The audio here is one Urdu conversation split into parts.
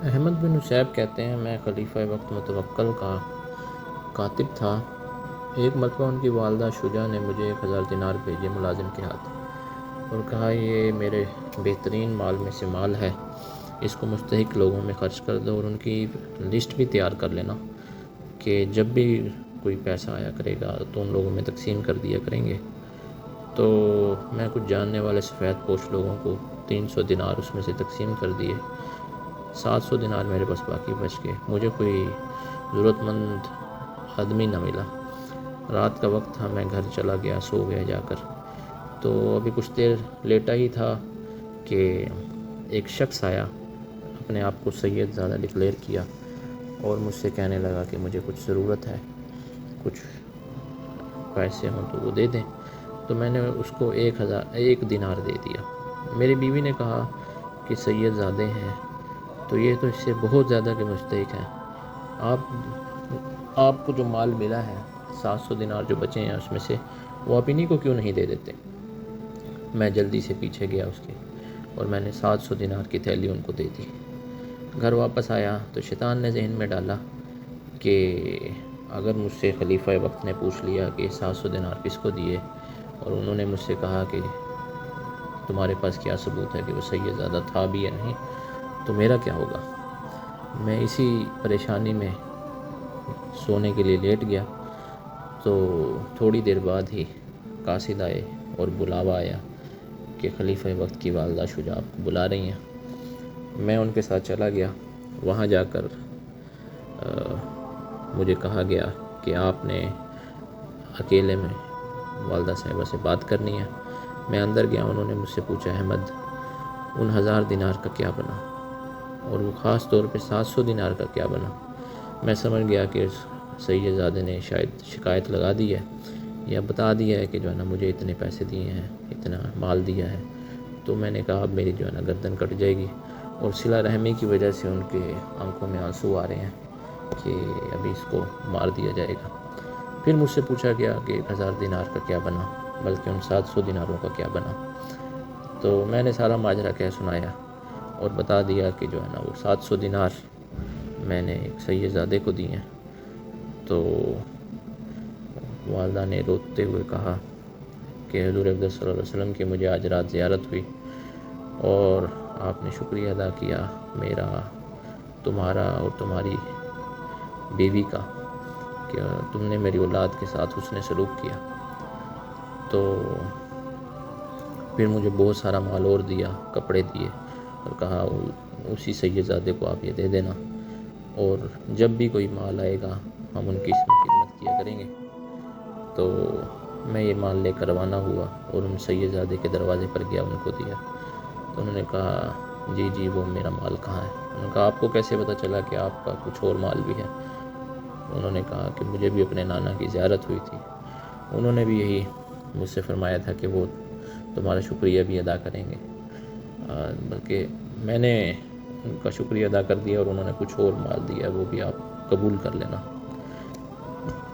احمد بن حسیب کہتے ہیں میں خلیفہ وقت متوکل کا کاتب تھا۔ ایک مرتبہ ان کی والدہ شجاع نے مجھے 1000 دینار بھیجے ملازم کے ہاتھ اور کہا یہ میرے بہترین مال میں سے مال ہے، اس کو مستحق لوگوں میں خرچ کر دو اور ان کی لسٹ بھی تیار کر لینا کہ جب بھی کوئی پیسہ آیا کرے گا تو ان لوگوں میں تقسیم کر دیا کریں گے۔ تو میں کچھ جاننے والے سفید پوش لوگوں کو 300 دینار اس میں سے تقسیم کر دیے، 700 دینار میرے پاس باقی بچ گئے۔ مجھے کوئی ضرورت مند آدمی نہ ملا۔ رات کا وقت تھا، میں گھر چلا گیا، سو گیا جا کر۔ تو ابھی کچھ دیر لیٹا ہی تھا کہ ایک شخص آیا، اپنے آپ کو سید زادہ ڈکلیئر کیا اور مجھ سے کہنے لگا کہ مجھے کچھ ضرورت ہے، کچھ پیسے ہوں تو وہ دے دیں۔ تو میں نے اس کو 1 دینار دے دیا۔ میری بیوی نے کہا کہ سید زادے ہیں تو یہ تو اس سے بہت زیادہ کے مستحق ہیں، آپ کو جو مال ملا ہے 700 دینار جو بچے ہیں اس میں سے وہ آپ انہی کو کیوں نہیں دے دیتے؟ میں جلدی سے پیچھے گیا اس کے اور میں نے 700 دینار کی تھیلی ان کو دے دی۔ گھر واپس آیا تو شیطان نے ذہن میں ڈالا کہ اگر مجھ سے خلیفہ وقت نے پوچھ لیا کہ 700 دینار کس کو دیے اور انہوں نے مجھ سے کہا کہ تمہارے پاس کیا ثبوت ہے کہ وہ سید زادہ تھا بھی یا نہیں، تو میرا کیا ہوگا؟ میں اسی پریشانی میں سونے کے لیے لیٹ گیا۔ تو تھوڑی دیر بعد ہی قاصد آئے اور بلاوا آیا کہ خلیفہ وقت کی والدہ شجاع آپ کو بلا رہی ہیں۔ میں ان کے ساتھ چلا گیا۔ وہاں جا کر مجھے کہا گیا کہ آپ نے اکیلے میں والدہ صاحبہ سے بات کرنی ہے۔ میں اندر گیا، انہوں نے مجھ سے پوچھا احمد ان 1000 دینار کا کیا بنا، اور وہ خاص طور پہ 700 دینار کا کیا بنا؟ میں سمجھ گیا کہ سید زادے نے شاید شکایت لگا دی ہے یا بتا دیا ہے کہ جو ہے نا مجھے اتنے پیسے دیے ہیں، اتنا مال دیا ہے۔ تو میں نے کہا اب میری جو ہے نا گردن کٹ جائے گی، اور صلہ رحمی کی وجہ سے ان کے آنکھوں میں آنسو آ رہے ہیں کہ ابھی اس کو مار دیا جائے گا۔ پھر مجھ سے پوچھا گیا کہ 1000 دینار کا کیا بنا، بلکہ ان 700 دیناروں کا کیا بنا؟ تو میں نے سارا ماجرا کہہ سنایا اور بتا دیا کہ جو ہے نا وہ 700 دینار میں نے ایک سید زادے کو دی ہیں۔ تو والدہ نے روتے ہوئے کہا کہ حضور اقدس صلی اللہ علیہ وسلم کی مجھے آج رات زیارت ہوئی اور آپ نے شکریہ ادا کیا میرا، تمہارا اور تمہاری بیوی کا، کہ تم نے میری اولاد کے ساتھ حسن سلوک کیا۔ تو پھر مجھے بہت سارا مال اور دیا، کپڑے دیے اور کہا اسی سید زادے کو آپ یہ دے دینا، اور جب بھی کوئی مال آئے گا ہم ان کی اس میں خدمت کیا کریں گے۔ تو میں یہ مال لے کر روانہ ہوا اور ان سید زادے کے دروازے پر گیا، ان کو دیا۔ تو انہوں نے کہا جی وہ میرا مال کہاں ہے؟ انہوں نے کہا آپ کو کیسے پتہ چلا کہ آپ کا کچھ اور مال بھی ہے؟ انہوں نے کہا کہ مجھے بھی اپنے نانا کی زیارت ہوئی تھی، انہوں نے بھی یہی مجھ سے فرمایا تھا کہ وہ تمہارا شکریہ بھی ادا کریں گے، بلکہ میں نے ان کا شکریہ ادا کر دیا اور انہوں نے کچھ اور مال دیا، وہ بھی آپ قبول کر لینا۔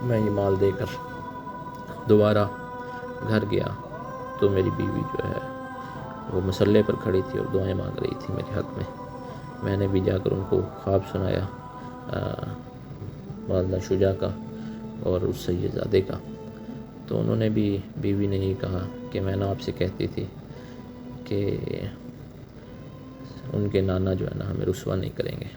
میں یہ مال دے کر دوبارہ گھر گیا تو میری بیوی جو ہے وہ مصلے پر کھڑی تھی اور دعائیں مانگ رہی تھی میرے حق میں۔ میں نے بھی جا کر ان کو خواب سنایا والدہ شجاع کا اور اس سید زادے کا۔ تو انہوں نے بھی، بیوی نے ہی کہا کہ میں نا آپ سے کہتی تھی کہ ان کے نانا جو ہے نا ہمیں رسوا نہیں کریں گے۔